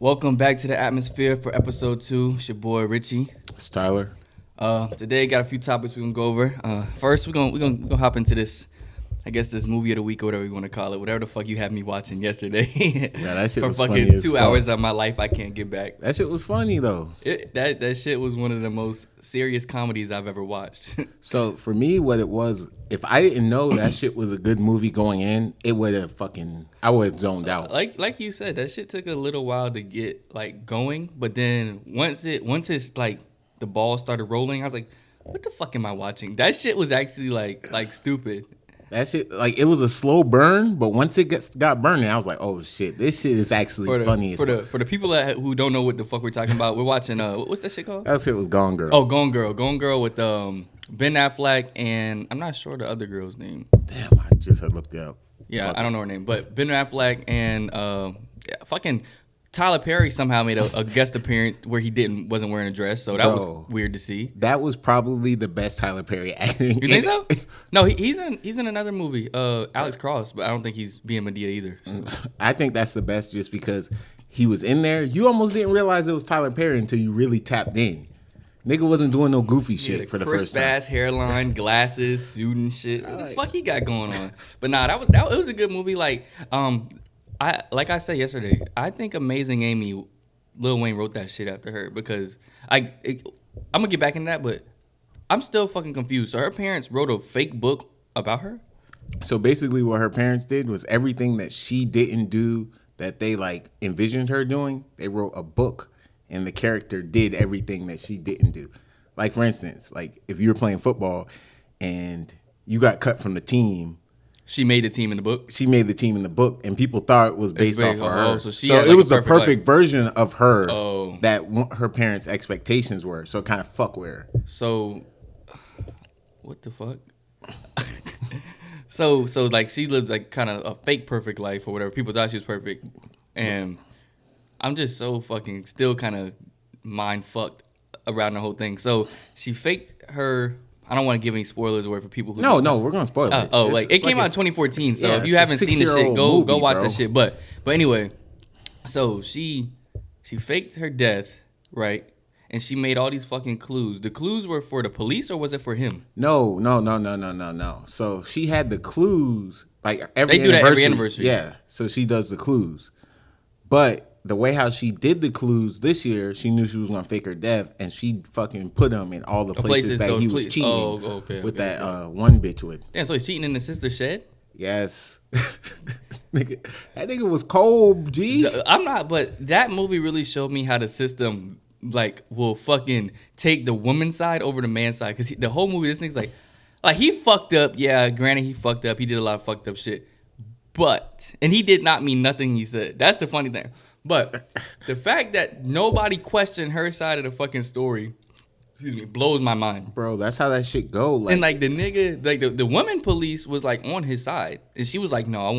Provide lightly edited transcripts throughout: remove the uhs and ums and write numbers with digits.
Welcome back to the atmosphere for episode 2. It's your boy Richie. It's Tyler. Today got a few topics we're gonna go over. First, we're gonna hop into this. I guess this movie of the week or whatever you want to call it, whatever the fuck you had me watching yesterday. Yeah, that shit for was fucking funny as 2 fuck. hours of my life I can't get back. That shit was funny though. That shit was one of the most serious comedies I've ever watched. So for me, what it was, if I didn't know that shit was a good movie going in, it would have I would have zoned out. Like you said, that shit took a little while to get like going, but then once it's like the ball started rolling, I was like, what the fuck am I watching? That shit was actually like stupid. That shit, like, it was a slow burn, but once it got burning, I was like, oh shit, this shit is actually funny as fuck. For the people who don't know what the fuck we're talking about, we're watching what's that shit called? That shit was Gone Girl. Oh, Gone Girl with Ben Affleck and I'm not sure the other girl's name. Damn, I just had looked it up. Yeah, I don't know her name, but Ben Affleck and fucking Tyler Perry somehow made a guest appearance where he wasn't wearing a dress, so that was weird to see. That was probably the best Tyler Perry acting. You think so? No, he's in another movie, Alex Cross, but I don't think he's being Medea either. So. I think that's the best just because he was in there. You almost didn't realize it was Tyler Perry until you really tapped in. Nigga wasn't doing no goofy shit for the first time. Crisp ass hairline, glasses, suit and shit. What the fuck he got going on? But nah, it was a good movie. Like I said yesterday, I think Amazing Amy, Lil Wayne wrote that shit after her because I'm gonna get back into that, but I'm still fucking confused. So her parents wrote a fake book about her? So basically what her parents did was everything that she didn't do that they like envisioned her doing, they wrote a book and the character did everything that she didn't do. Like for instance, like if you were playing football and you got cut from the team, she made the team in the book? She made the team in the book, and people thought it was based off of her. Oh, so it was the perfect version of her Oh. that her parents' expectations were. So it kind of fuck with her. So, what the fuck? so like she lived like kind of a fake perfect life or whatever. People thought she was perfect, and I'm just so fucking still kind of mind fucked around the whole thing. So she faked her. I don't want to give any spoilers away for people who. No, we're gonna spoil it. It came out in 2014. So if you haven't seen the shit, go watch that shit. But anyway, so she faked her death, right? And she made all these fucking clues. The clues were for the police, or was it for him? No. So she had the clues like every They do that every anniversary. Yeah. So she does the clues, but the way how she did the clues this year, she knew she was gonna fake her death, and she fucking put him in all the places that he was cheating with that one bitch with. Damn, so he's cheating in the sister's shed? Yes. That nigga was cold, G. I'm not, but that movie really showed me how the system like will fucking take the woman's side over the man's side. Because the whole movie, this nigga's like he fucked up. Yeah, granted, he fucked up. He did a lot of fucked up shit. And he did not mean nothing he said. That's the funny thing. But the fact that nobody questioned her side of the fucking story, blows my mind. Bro, that's how that shit go. Like, and like the nigga, like the woman police was like on his side, and she was like, "No, I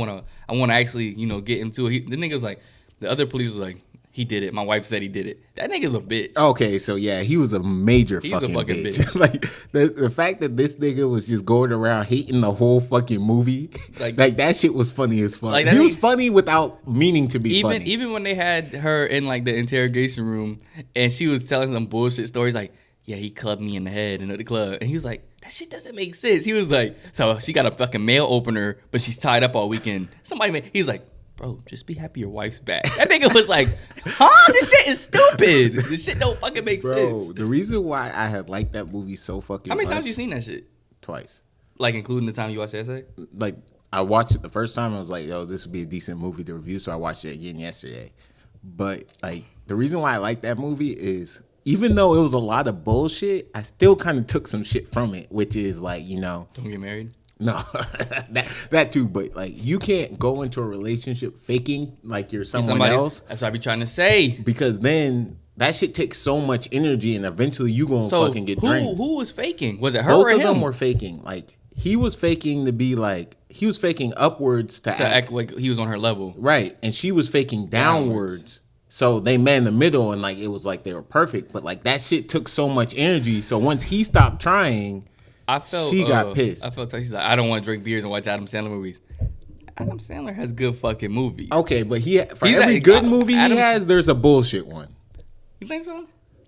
wanna actually, get into it." The nigga was like, the other police was like, "He did it. My wife said he did it." That nigga's a bitch. Okay, so yeah, he was a major fucking bitch. Like the fact that this nigga was just going around hating the whole fucking movie, like that shit was funny as fuck. Like, he was funny without meaning to be funny. Even when they had her in like the interrogation room, and she was telling some bullshit stories, like, "Yeah, he clubbed me in the head in the club," and he was like, "That shit doesn't make sense." He was like, "So she got a fucking mail opener, but she's tied up all weekend." He's like, "Bro, just be happy your wife's back." That nigga was like, "Huh? This shit is stupid. This shit don't fucking make sense." Bro, the reason why I had liked that movie so fucking How many much, times you seen that shit? Twice. Like, including the time you watched the essay? Like, I watched it the first time. I was like, yo, this would be a decent movie to review. So I watched it again yesterday. But, like, the reason why I like that movie is even though it was a lot of bullshit, I still kind of took some shit from it, which is like, Don't get married? No, that too. But like, you can't go into a relationship faking like you're someone else. That's what I be trying to say. Because then that shit takes so much energy, and eventually you gonna fucking get drained. Who was faking? Was it her Both or him? Both of them were faking. Like he was faking to be like he was faking upwards to act like he was on her level, right? And she was faking downwards. So they met in the middle, and like it was like they were perfect. But like that shit took so much energy. So once he stopped trying. She got pissed. I felt she's like, I don't want to drink beers and watch Adam Sandler movies. Adam Sandler has good fucking movies. Okay, but for He's every like, good movie he Adam- has, there's a bullshit one. You think so?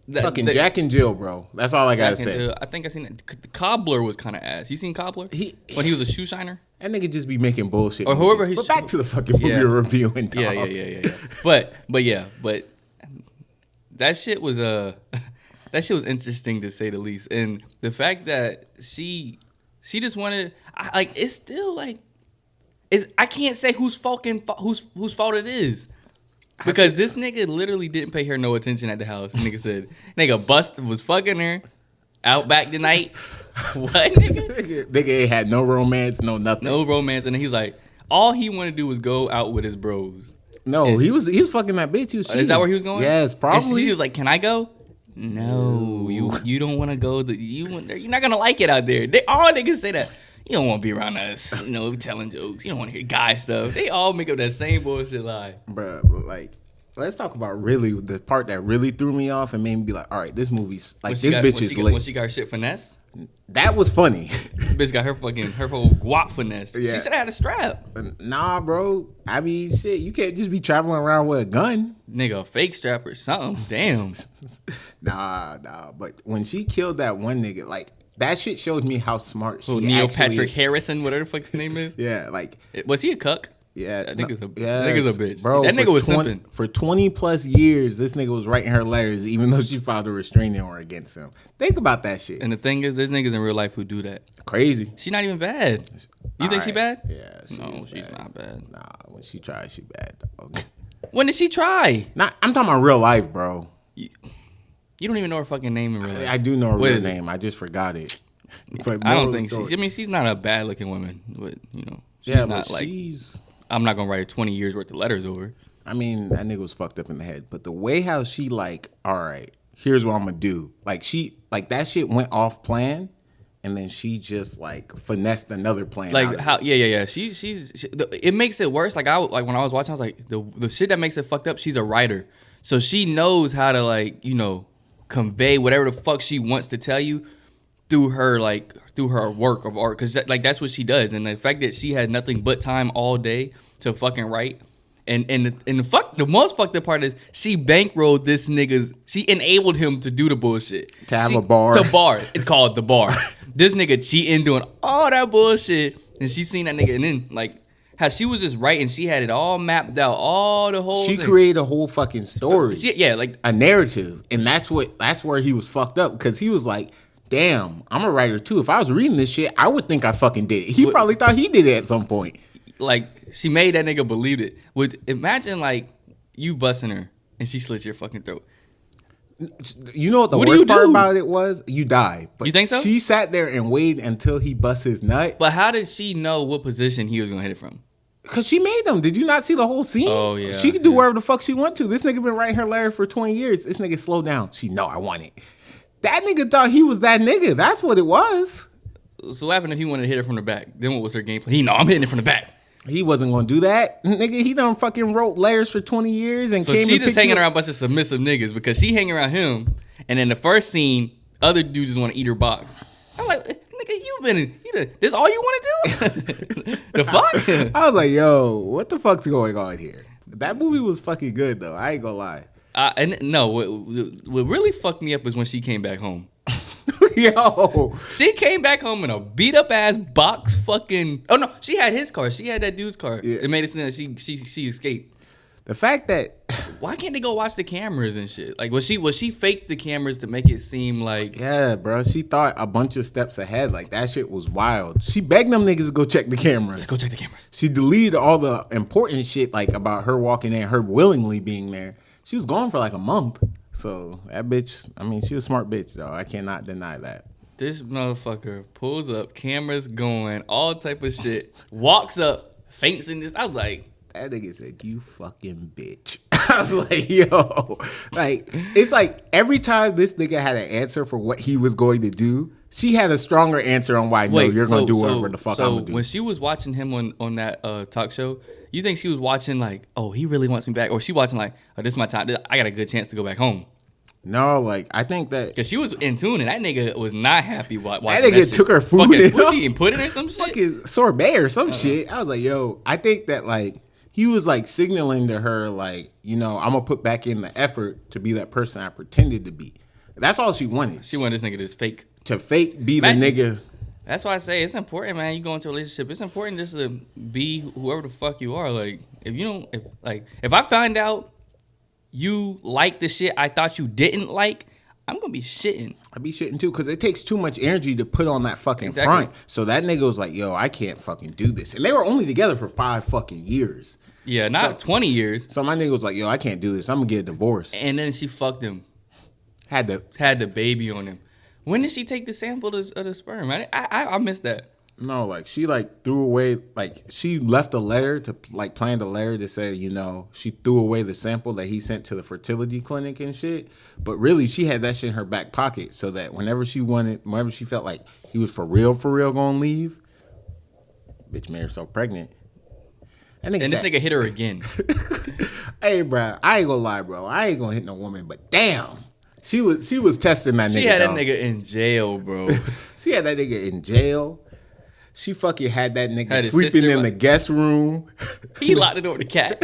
Fucking Jack and Jill, bro. That's all I gotta say. I think I seen it. The Cobbler was kind of ass. You seen Cobbler? When he was a shoe shiner? That nigga just be making bullshit. Or whoever movies. he's. But back to the fucking movie you're reviewing, dog. Yeah. But that shit was that shit was interesting to say the least. And the fact that she just wanted, it's still like, I can't say whose fault it is. Because this nigga literally didn't pay her no attention at the house. Nigga said, was fucking her out back the night. What, nigga? Nigga ain't had no romance, no nothing. No romance. And then he's like, all he wanted to do was go out with his bros. No, he was fucking that bitch. He was cheating. Is that where he was going? Yes, probably. And she was like, can I go? No, you don't want to go. You're not going to like it out there. All niggas say that. You don't want to be around us, telling jokes. You don't want to hear guy stuff. They all make up that same bullshit lie. Bruh, like, let's talk about really the part that really threw me off and made me be like, all right, this movie's like, bitch is lit. When she got her shit finesse? That was funny. Bitch got her whole guap finesse. Yeah. She said I had a strap. Nah, bro. I mean, shit, you can't just be traveling around with a gun. Nigga, a fake strap or something. Damn. Nah. But when she killed that one nigga, like, that shit showed me how smart she Neil Patrick Harrison, whatever the fuck his name is. Yeah, like. Was he a cuck? Yeah. That nigga's a bitch. Bro, that nigga was simping. For 20 plus years, this nigga was writing her letters, even though she filed a restraining order against him. Think about that shit. And the thing is, there's niggas in real life who do that. Crazy. She not even bad. You think she bad? Yeah. She's not bad. Nah, when she tries, she bad, dog. When did she try? Nah, I'm talking about real life, bro. You don't even know her fucking name in real life. I do know her real name. I just forgot it. But I don't think she's not a bad looking woman, but she's not like. I'm not gonna write 20 years worth of letters over. I mean, that nigga was fucked up in the head, but the way how she like, all right, here's what I'm gonna do. Like that shit went off plan, and then she just like finessed another plan. Like how? Yeah. It makes it worse. Like when I was watching, I was like, the shit that makes it fucked up. She's a writer, so she knows how to convey whatever the fuck she wants to tell you through her work of art, because that's what she does. And the fact that she had nothing but time all day to fucking write, and the most fucked up part is she bankrolled this nigga's. She enabled him to do the bullshit. To have a bar. It's called the bar. This nigga cheating, doing all that bullshit, and she seen that nigga, and then like how she was just writing, she had it all mapped out, all the whole. She thing. created a whole fucking story. Like a narrative, and that's where he was fucked up, because he was like, damn, I'm a writer too. If I was reading this shit, I would think I fucking did it. He probably thought he did it at some point. Like, she made that nigga believe it. Imagine, like, you busting her and she slits your fucking throat. You know what the worst part about it was? You die. But you think so? She sat there and waited until he bust his nut. But how did she know what position he was going to hit it from? Because she made them. Did you not see the whole scene? Oh, yeah. She could do wherever the fuck she want to. This nigga been writing her letter for 20 years. This nigga slow down. She know I want it. That nigga thought he was that nigga. That's what it was. So what happened if he wanted to hit her from the back? Then what was her game plan? I'm hitting it from the back. He wasn't going to do that. Nigga, he done fucking wrote letters for 20 years and so came she just hanging around a bunch of submissive niggas because she hanging around him, and in the first scene, other dudes just want to eat her box. I'm like, nigga, this all you want to do? The fuck? I was like, yo, what the fuck's going on here? That movie was fucking good, though. I ain't gonna lie. And no, what really fucked me up is when she came back home. Yo, she came back home in a beat up ass box fucking. Oh no, she had his car. She had that dude's car. Yeah. It made it seem that she escaped. The fact that why can't they go watch the cameras and shit? Like was she fake the cameras to make it seem like bro? She thought a bunch of steps ahead. Like that shit was wild. She begged them niggas to go check the cameras. Go check the cameras. She deleted all the important shit like about her walking in, her willingly being there. She was gone for like a month. So that bitch, I mean, she was a smart bitch though. I cannot deny that. This motherfucker pulls up, cameras going, all type of shit, walks up, faints in this. I was like, that nigga said, you fucking bitch. I was like, yo. Like, it's like every time this nigga had an answer for what he was going to do, she had a stronger answer on why, no, you're going to do whatever the fuck I'm going to do. When she was watching him on that talk show, you think she was watching like, oh, he really wants me back? Or she watching like, oh, this is my time. I got a good chance to go back home. No, like I think that Cause she was in tune and that nigga was not happy. That nigga took her food. Fucking pussy and put it in some shit. Fucking sorbet or some shit. I was like, yo, I think that like he was like signaling to her like, you know, I'm gonna put back in the effort to be that person I pretended to be. That's all she wanted. She wanted this nigga to fake be the nigga. That's why I say it's important, man. You go into a relationship, it's important just to be whoever the fuck you are. Like if I find out you like the shit I thought you didn't like, I'm gonna be shitting. I'd be shitting too, because it takes too much energy to put on that fucking front. So that nigga was like, yo, I can't fucking do this. And they were only together for 5 fucking years. Yeah, not 20 years. So my nigga was like, yo, I can't do this. I'm gonna get a divorce. And then she fucked him. Had the baby on him. When did she take the sample of the sperm? I missed that. No, like she like threw away, like she left a letter to like planned a letter to say, you know, she threw away the sample that he sent to the fertility clinic and shit. But really, she had that shit in her back pocket so that whenever she felt like he was for real gonna leave, bitch made herself pregnant. And this nigga hit her again. Hey, bro, I ain't gonna lie, bro. I ain't gonna hit no woman, but damn. She was testing that nigga. She had that nigga in jail, bro. She had that nigga in jail. She fucking had that nigga sleeping in the guest room. He locked the door with the cat.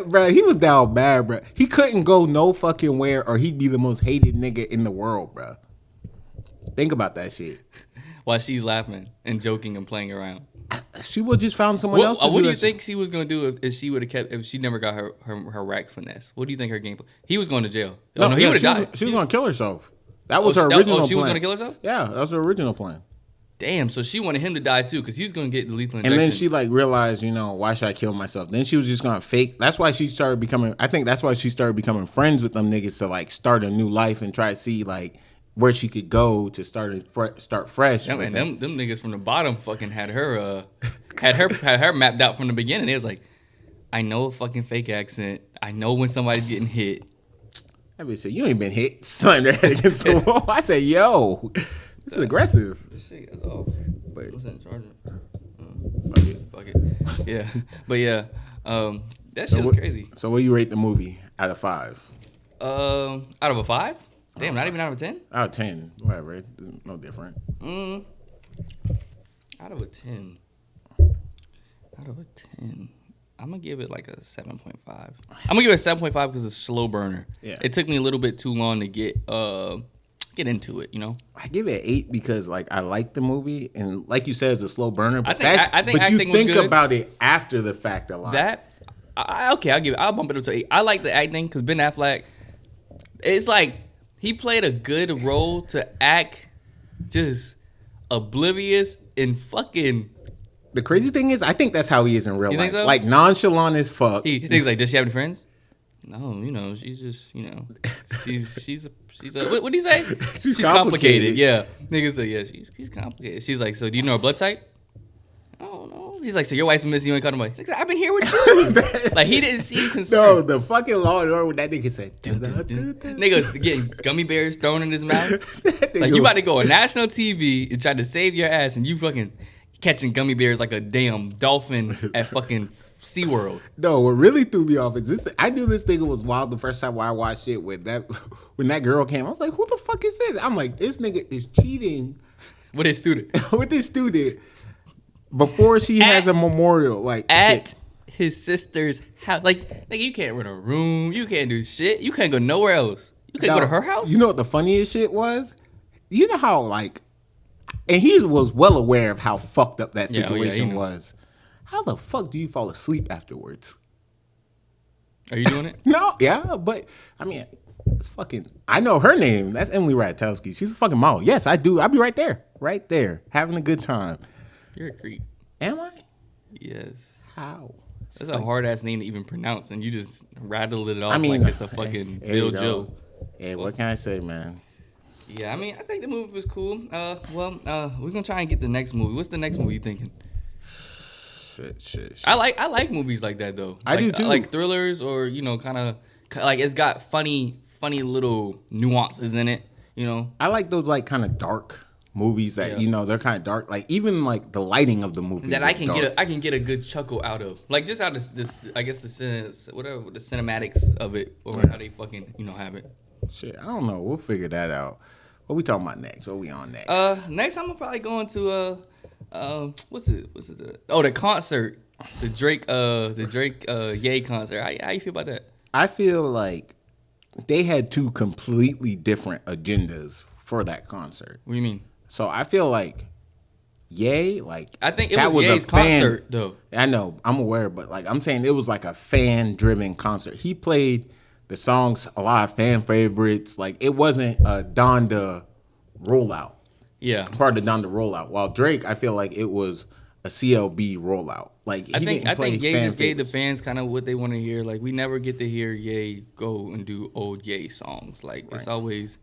Bro, he was down bad, bro. He couldn't go no fucking where or he'd be the most hated nigga in the world, bro. Think about that shit. While she's laughing and joking and playing around. She would just found someone else. What do you think she was gonna do if she would have kept if she never got her racks finesse? What do you think her game? He was going to jail. No, he would have died. She was gonna kill herself. That was her original plan. She was gonna kill herself. Yeah, that was her original plan. Damn, so she wanted him to die too, because he was gonna get the lethal injection. And then she like realized, you know, why should I kill myself? Then she was just gonna fake. That's why she started becoming. I think that's why she started becoming friends with them niggas to like start a new life and try to see like where she could go to start fresh. Yeah, man, them niggas from the bottom fucking had her mapped out from the beginning. It was like, I know a fucking fake accent. I know when somebody's getting hit. I bitch said, you ain't been hit. Slammed her head against the wall. I said, yo, this is aggressive. This shit is off. But what's that charger? Fuck it. Yeah, but yeah, that shit was crazy. So what do you rate the movie out of 5? Out of a 5? Damn, not even out of a 10? Out of 10, whatever. It's no different. Out of a 10. Out of a 10. I'm going to give it like a 7.5. I'm going to give it a 7.5 because it's a slow burner. Yeah. It took me a little bit too long to get into it, you know? I give it an 8 because like I like the movie and like you said, it's a slow burner. But I think but you think about it after the fact a lot. I'll bump it up to 8. I like the acting because Ben Affleck, it's like he played a good role to act just oblivious and fucking. The crazy thing is, I think that's how he is in real life. Think so? Like nonchalant as fuck. He's like, does she have any friends? No, you know, she's just, you know, she's a what do you say? She's complicated. Yeah, niggas say, yeah, she's complicated. She's like, so do you know her blood type? Oh no. He's like, so your wife's missing, you ain't cutting away. He's like, I've been here with you. Like he didn't seem concerned. No, the fucking Law and Order when that nigga said, niggas getting gummy bears thrown in his mouth. Like you about to go on national TV and try to save your ass, and you fucking catching gummy bears like a damn dolphin at fucking SeaWorld. No, what really threw me off is this. I knew this nigga was wild the first time I watched it when that girl came. I was like, who the fuck is this? I'm like, this nigga is cheating with his student. With his student before she has a memorial. Like at shit. His sister's house. Like you can't rent a room. You can't do shit. You can't go nowhere else. You can't go to her house. You know what the funniest shit was? You know how like, and he was well aware of how fucked up that situation was. How the fuck do you fall asleep afterwards? Are you doing it? No, yeah, but I mean, it's fucking. I know her name. That's Emily Ratajkowski. She's a fucking model. Yes, I do. I'll be right there, having a good time. You're a creep. Am I? Yes. How? That's a hard ass name to even pronounce, and you just rattle it off like it's a fucking Bill Joe. Hey, what can I say, man? Yeah, I mean, I think the movie was cool. We're gonna try and get the next movie. What's the next movie you thinking? Shit. I like movies like that though. I do too. I like thrillers, or you know, kind of like it's got funny little nuances in it. You know, I like those like kind of dark movies that you know they're kind of dark. Like even like the lighting of the movie that I can get a good chuckle out of. Like just out of this I guess the cinematics of it, or how they fucking have it. Shit, I don't know. We'll figure that out. What we talking about next? What we on next? Next I'm probably going to what's it? The concert, the Drake Ye concert. How you feel about that? I feel like they had two completely different agendas for that concert. What do you mean? So I feel like Ye, like I think it was Ye's concert though. I know, I'm aware, but like I'm saying, it was like a fan-driven concert. He played the songs, a lot of fan favorites. Like it wasn't a Donda rollout. Yeah, part of the Donda rollout. While Drake, I feel like it was a CLB rollout. Like I think Ye just gave the fans kind of what they want to hear. Like we never get to hear Ye go and do old Ye songs. Like It's always,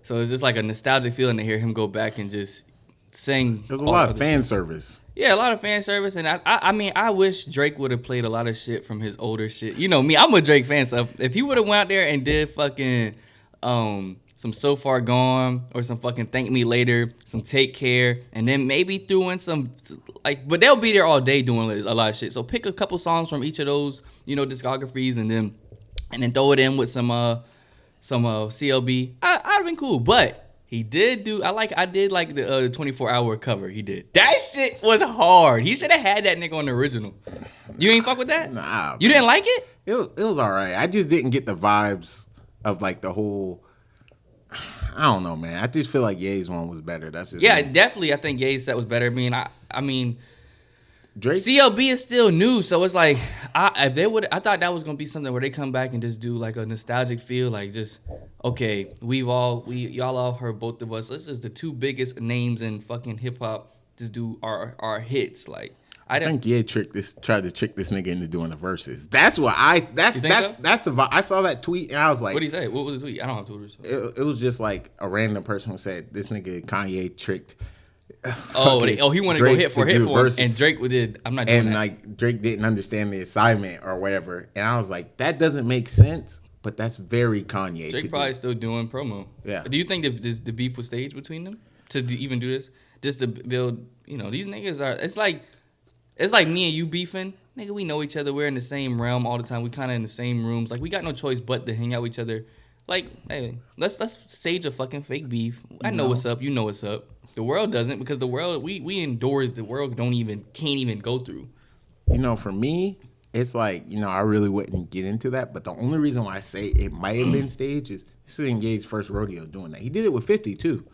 so it's just like a nostalgic feeling to hear him go back and just sing. There's a lot of fan service. Yeah, a lot of fan service, and I mean, I wish Drake would have played a lot of shit from his older shit. You know me, I'm a Drake fan, so if he would have went out there and did fucking some So Far Gone or some fucking Thank Me Later, some Take Care, and then maybe threw in some but they'll be there all day doing a lot of shit. So pick a couple songs from each of those, discographies, and then throw it in with some CLB. I'd have been cool, but. He did do. I did like the 24-hour cover. He did. That shit was hard. He should have had that nigga on the original. You ain't fuck with that? Nah. You didn't like it? It was all right. I just didn't get the vibes of like the whole. I don't know, man. I just feel like Ye's one was better. That's just me. Definitely. I think Ye's set was better. I mean. Drake CLB is still new, so it's like I thought that was gonna be something where they come back and just do like a nostalgic feel, like just okay, y'all all heard both of us. Let's just the two biggest names in fucking hip hop just do our hits. Like I think Ye tried to trick this nigga into doing the verses. That's what that's the vibe. I saw that tweet and I was like, what did he say? What was the tweet? I don't have Twitter. So. It was just like a random person who said this nigga Kanye tricked. He wanted to go hit for him, and Drake did. I'm not doing that. And like Drake didn't understand the assignment or whatever, and I was like, that doesn't make sense, but that's very Kanye. Drake probably still doing promo. Yeah. Do you think the beef was staged between them even do this, just to build? These niggas are. It's like me and you beefing, nigga. We know each other. We're in the same realm all the time. We kind of in the same rooms. Like we got no choice but to hang out with each other. Like, hey, let's stage a fucking fake beef. I know what's up. You know what's up. The world doesn't, because the world we endorse, the world can't even go through. For me, it's like, I really wouldn't get into that, but the only reason why I say it might have been staged is this is Ye's first rodeo doing that. He did it with 50 too.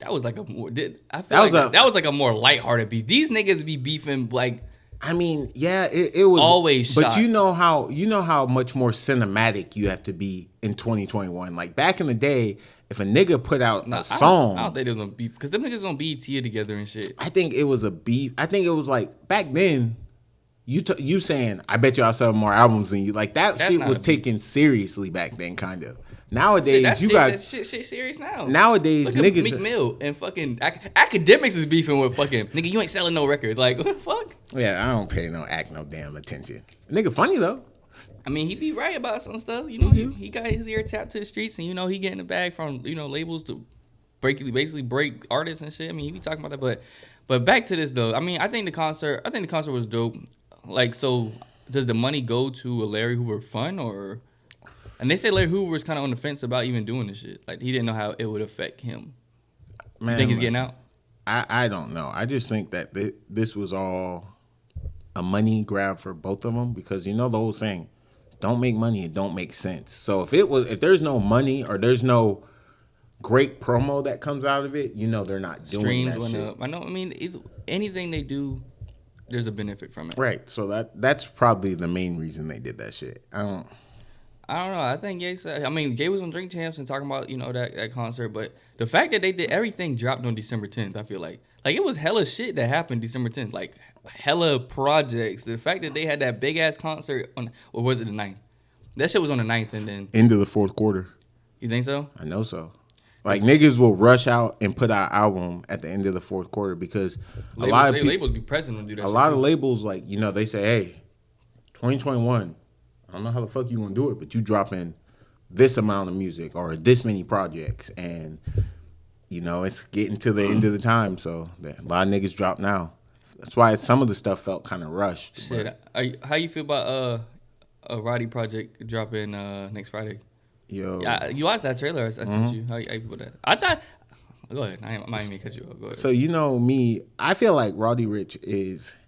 That was like that was like a more lighthearted beef. These niggas be beefing like. I mean, yeah, it was always shots. But you know how much more cinematic you have to be in 2021. Like back in the day, if a nigga put out a song, I don't think it was on beef, because them niggas on BET together and shit. I think it was a beef. I think it was like back then. You saying, I bet you I'll sell more albums than you. Like that shit was taken seriously back then, kind of. Nowadays, that shit serious now. Nowadays, look niggas Meek Mill and fucking academics is beefing with fucking nigga. You ain't selling no records. Like what the fuck? Yeah, I don't pay no damn attention. Nigga, funny though. I mean, he be right about some stuff. He got his ear tapped to the streets, and he getting the bag from labels to basically break artists and shit. I mean, he be talking about that. But back to this though. I mean, I think the concert was dope. Like, so does the money go to a Larry Hoover fund or? And they say Larry Hoover was kind of on the fence about even doing this shit. Like, he didn't know how it would affect him. Man, you think he's getting out? I don't know. I just think that this was all a money grab for both of them, because the whole saying, don't make money, it don't make sense. So if there's no money or there's no great promo that comes out of it, they're not doing Streams that went shit. Up. I know. I mean, anything they do, there's a benefit from it. Right. So that's probably the main reason they did that shit. I don't know. I think Ye said. I mean, Ye was on Drink Champs and talking about that concert, but the fact that they did everything dropped on December 10th, I feel like it was hella shit that happened December 10th, like hella projects. The fact that they had that big ass concert on, or was it the 9th? That shit was on the 9th, and then end of the fourth quarter. You think so? I know so. Like niggas will rush out and put out album at the end of the fourth quarter, because labels be pressing them to do that. A lot of labels, like they say, hey, 2021. I don't know how the fuck you gonna do it, but you drop in this amount of music or this many projects, and it's getting to the end of the time, so a lot of niggas drop now. That's why some of the stuff felt kind of rushed. Shit, how you feel about a Roddy project dropping next Friday? Yo. Yeah, you watched that trailer? I sent you. How you put that? I thought. Go ahead. I might even cut you off. Go ahead. So you know me, I feel like Roddy Rich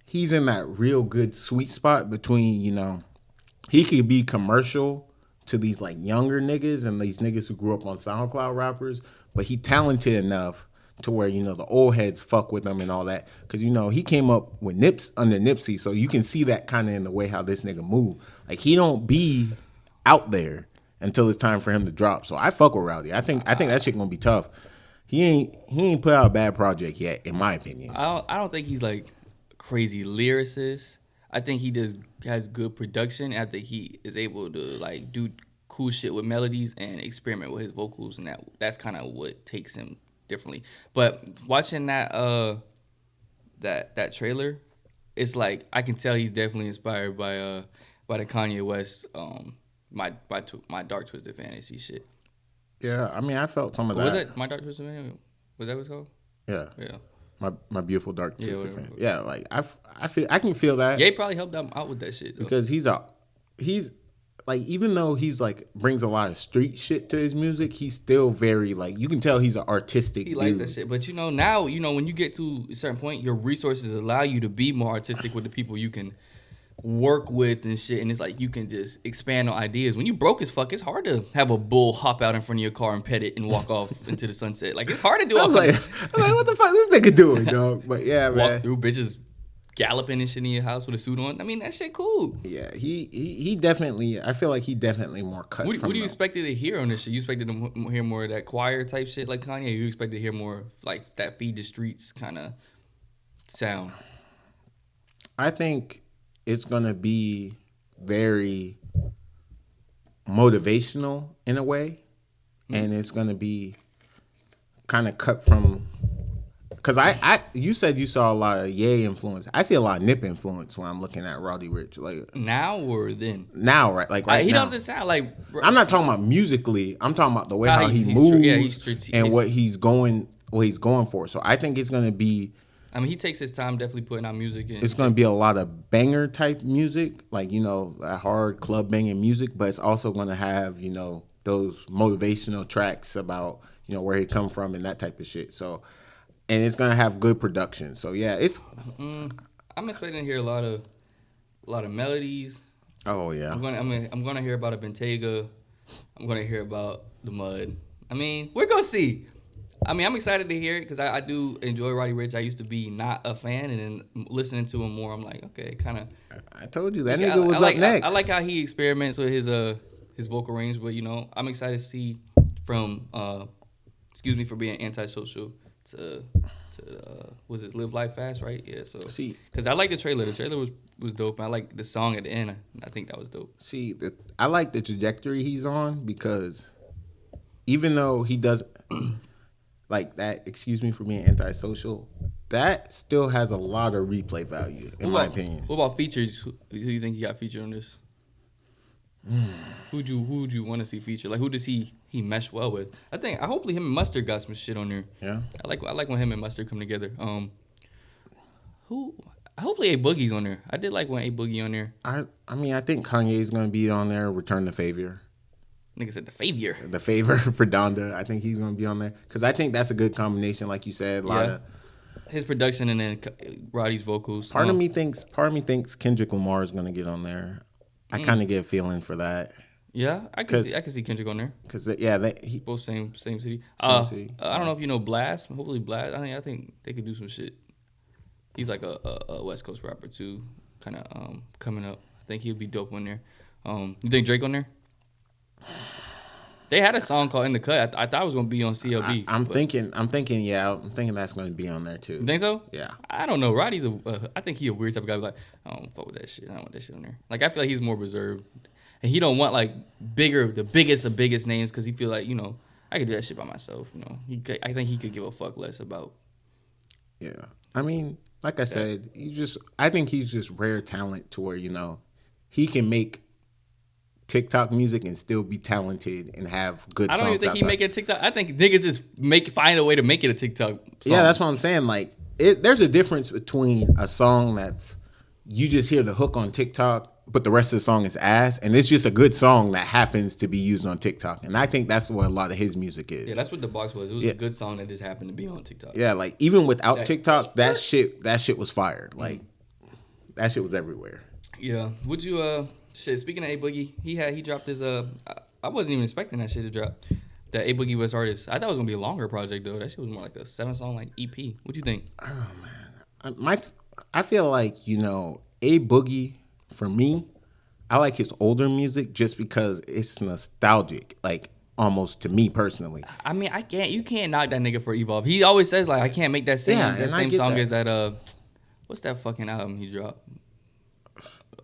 he's in that real good sweet spot between, you know, he could be commercial to these like younger niggas and these niggas who grew up on SoundCloud rappers, but he talented enough to where, you know, the old heads fuck with him and all that. Cause you know, he came up with under Nipsey, so you can see that kind of in the way how this nigga move. Like he don't be out there until it's time for him to drop. So I fuck with Rowdy. I think that shit gonna be tough. He ain't put out a bad project yet, in my opinion. I don't think he's like crazy lyricist. I think he just has good production. I think he is able to like do cool shit with melodies and experiment with his vocals, and that's kind of what takes him differently. But watching that that trailer, it's like I can tell he's definitely inspired by the Kanye West my Dark Twisted Fantasy shit. Yeah, I mean, I felt some of that. Was that My Dark Twisted Fantasy? Was that what it's called? Yeah. Yeah. My beautiful dark twisted fan. Yeah, like I can feel that. Yeah, he probably helped him out with that shit though. Because he's like, even though he's like brings a lot of street shit to his music, he's still very like, you can tell he's an artistic He likes dude. that shit. But you know, now, you know, when you get to a certain point, your resources allow you to be more artistic with the people you can work with and shit, and it's like you can just expand on ideas. When you broke as fuck, it's hard to have a bull hop out in front of your car and pet it and walk off into the sunset. Like, it's hard to do all I was like, what the fuck this nigga doing, dog? But yeah, walk man. through bitches galloping and shit in your house with a suit on. I mean, that shit cool. Yeah, he definitely, I feel like he definitely more cut What from do you expected to hear on this shit? You expected to hear more of that choir type shit like Kanye? Or you expected to hear more like that feed the streets kind of sound? I think it's going to be very motivational in a way. And it's going to be kind of cut from, because you said you saw a lot of Ye influence. I see a lot of Nip influence when I'm looking at Roddy Rich. Like Now or then? now, right? Like right He now. doesn't sound like. I'm not talking about musically. I'm talking about the way How how he he's moves and what he's going for. So I think it's going to be, I mean, he takes his time definitely putting out music. it's going to be a lot of banger type music, like, you know, that hard club banging music, but it's also going to have, you know, those motivational tracks about, you know, where he come from and that type of shit. So, and it's going to have good production. So yeah, it's I'm expecting to hear a lot of melodies. oh yeah. I'm gonna hear about a Bentayga. I'm gonna hear about the Mud. I mean, we're gonna see. I mean, I'm excited to hear it because I do enjoy Roddy Rich. I used to be not a fan, and then listening to him more, I'm like, okay, kind of. I told you that nigga was up next. I like how he experiments with his vocal range, but you know, I'm excited to see from excuse me for being antisocial to was it Live Life Fast, right? Yeah. So See, because I like the trailer. The trailer was dope. I like the song at the end. I think that was dope. see, I like the trajectory he's on because even though he does like that, excuse me for being antisocial, that still has a lot of replay value in my opinion. What about features? Who do you think he got featured on this? Who'd you want to see featured? Like, who does he mesh well with? Hopefully him and Mustard got some shit on there. Yeah. I like when him and Mustard come together. Hopefully A Boogie's on there. I did like when A Boogie on there. I mean, I think Kanye's gonna be on there. Return the Favor. Nigga said the Favor. The Favor for Donda. I think he's gonna be on there because I think that's a good combination, like you said. A lot of his production and then Roddy's vocals. part of me thinks Kendrick Lamar is gonna get on there. I kind of get a feeling for that. Yeah, I can see Kendrick on there. Cause yeah, he Both same city. Same city. I don't know if you know Blast. Hopefully Blast. I think they could do some shit. He's like a West Coast rapper too, kind of coming up. I think he'd be dope on there. You think Drake on there? They had a song called "In the Cut." I thought it was gonna be on CLB. I'm thinking that's gonna be on there too. You think so? Yeah. I don't know. Roddy's I think he a weird type of guy. Like, I don't fuck with that shit. I don't want that shit on there. Like, I feel like he's more reserved, and he don't want like the biggest of biggest names because he feel like, you know, I could do that shit by myself. You know, I think he could give a fuck less about. Yeah. I mean, like I said, I think he's just rare talent to where, you know, he can make TikTok music and still be talented and have good songs. I don't even think outside. he make it a TikTok. I think niggas just find a way to make it a TikTok song. Yeah, that's what I'm saying. Like, there's a difference between a song that's you just hear the hook on TikTok but the rest of the song is ass, and it's just a good song that happens to be used on TikTok. And I think that's what a lot of his music is. Yeah, that's what the box was. It was a good song that just happened to be on TikTok. Yeah, like even without TikTok, that shit was fired. Like that shit was everywhere. Yeah. Would you shit? Speaking of A Boogie, he dropped his I wasn't even expecting that shit to drop. That A Boogie was artist. I thought it was gonna be a longer project though. That shit was more like a 7-song like EP. What do you think? Oh man, I feel like A Boogie for me, I like his older music just because it's nostalgic. Like almost to me personally. I mean, you can't knock that nigga for Evolve. He always says like I can't make that same song as that what's that fucking album he dropped?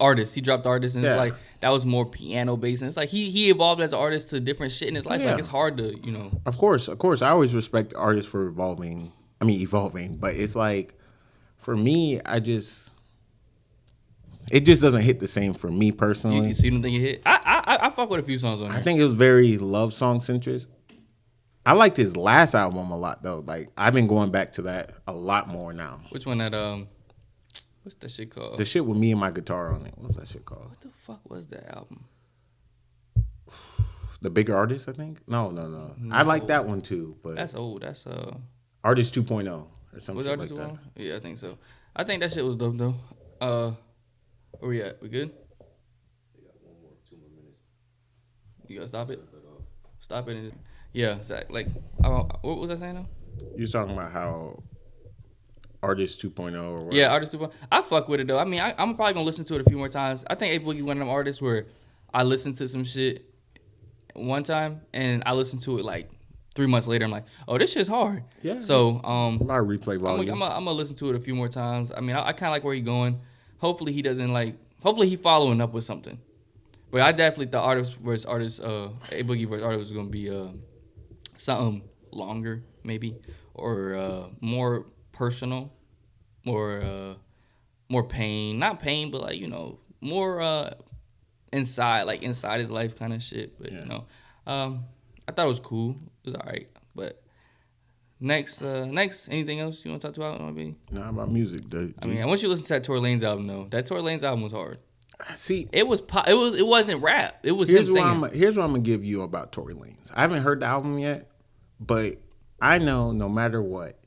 Artist. He dropped Artist, and it's like that was more piano based. And it's like he evolved as an artist to different shit in his life. Like it's hard to Of course, I always respect artists for evolving. But it's like for me, it just doesn't hit the same for me personally. So you don't think it hit? I fuck with a few songs on there. I think it was very love song centric. I liked his last album a lot though. Like I've been going back to that a lot more now. Which one? That what's that shit called? The shit with me and my guitar on it. What's that shit called? What the fuck was that album? The Bigger Artist, I think. No. I like that one too, but that's old. That's Artist 2.0 or something like that. 2.0? Yeah, I think so. I think that shit was dope though. Where we at? We good? We got 2 more minutes. You gotta stop it. Stop it. Yeah, Zach. Like, what was I saying though? You're talking about how Artist 2.0 or whatever. Yeah, Artist 2.0. I fuck with it though. I mean, I'm probably gonna listen to it a few more times. I think A Boogie one of them artists where I listened to some shit one time and I listened to it like 3 months later. I'm like, oh, this shit's hard. Yeah. So a lot of replay volume. I'm gonna listen to it a few more times. I mean, I kind of like where he's going. Hopefully he doesn't Hopefully he following up with something. But I definitely thought artist versus artist, A Boogie versus artist was gonna be something longer maybe, or more personal, more pain. Not pain, but like more inside his life kind of shit. But I thought it was cool. It was alright. But next, anything else you want to talk about? Maybe? Not about music, dude. I mean, I want you to listen to that Tory Lanez album though. That Tory Lanez album was hard. See, it wasn't rap. It was him singing. Here's what I'm gonna give you about Tory Lanez. I haven't heard the album yet, but I know no matter what,